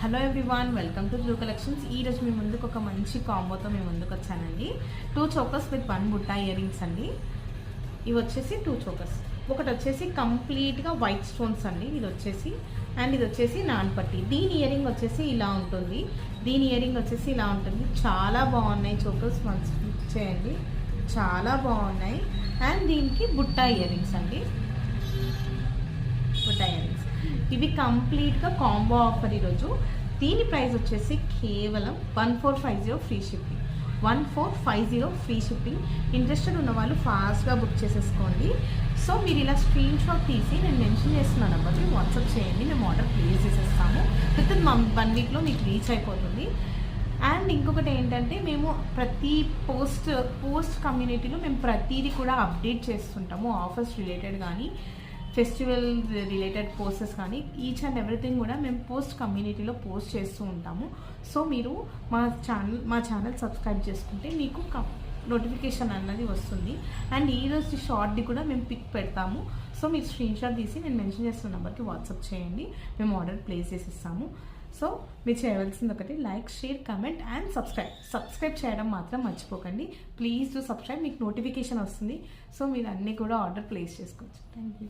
Hello everyone, welcome to blue collections. ఈ రోజు మీ ముందుకు ఒక మంచి కాంబోతో మేము ముందుకు వచ్చానండి. 2 chokers with 1 Butta ear rings అండి. ఇవి వచ్చేసి 2 చోకర్స్. ఒకటి వచ్చేసి కంప్లీట్గా వైట్ స్టోన్స్ అండి, ఇది వచ్చేసి. అండ్ ఇది వచ్చేసి నాన్పట్టి. దీని ఇయర్ రింగ్ వచ్చేసి ఇలా ఉంటుంది. చాలా బాగున్నాయి చోకర్స్, మంచి చేయండి, చాలా బాగున్నాయి. అండ్ దీనికి బుట్టా ఇయర్ రింగ్స్ అండి, బుట్టా ఇయర్ రింగ్స్. ఇవి కంప్లీట్గా కాంబో ఆఫర్ ఈరోజు. దీని ప్రైస్ వచ్చేసి కేవలం 1450 free shipping. 1450 free shipping. Interested ఉన్న వాళ్ళు ఫాస్ట్గా బుక్ చేసేసుకోండి. సో మీరు ఇలా స్క్రీన్ షాట్ తీసి నేను మెన్షన్ చేస్తున్న నెంబర్కి వాట్సాప్ చేయండి, మేము ఆర్డర్ ప్లేస్ చేసేస్తాము. విత్ ఇన్ 1 వీక్లో మీకు రీచ్ అయిపోతుంది. అండ్ ఇంకొకటి ఏంటంటే, మేము ప్రతి పోస్ట్ కమ్యూనిటీలో మేము ప్రతిదీ కూడా అప్డేట్ చేస్తుంటాము. ఆఫర్స్ రిలేటెడ్ కానీ, ఫెస్టివల్ రిలేటెడ్ పోస్టెస్ కానీ, ఈచ్ అండ్ ఎవ్రీథింగ్ కూడా మేము పోస్ట్ కమ్యూనిటీలో పోస్ట్ చేస్తూ ఉంటాము. సో మీరు మా ఛానల్ సబ్స్క్రైబ్ చేసుకుంటే మీకు నోటిఫికేషన్ అన్నది వస్తుంది. అండ్ ఈరోజు షార్ట్ది కూడా మేము పిక్ పెడతాము. సో మీరు స్క్రీన్ షాట్ తీసి నేను మెన్షన్ చేస్తున్న నెంబర్కి వాట్సాప్ చేయండి, మేము ఆర్డర్ ప్లేస్ చేసిస్తాము. సో మీరు చేయవలసింది ఒకటి, like, share, comment and subscribe చేయడం మాత్రం మర్చిపోకండి. ప్లీజ్ డు సబ్స్క్రైబ్, మీకు నోటిఫికేషన్ వస్తుంది. సో మీరు అన్నీ కూడా ఆర్డర్ ప్లేస్ చేసుకోవచ్చు. Thank you.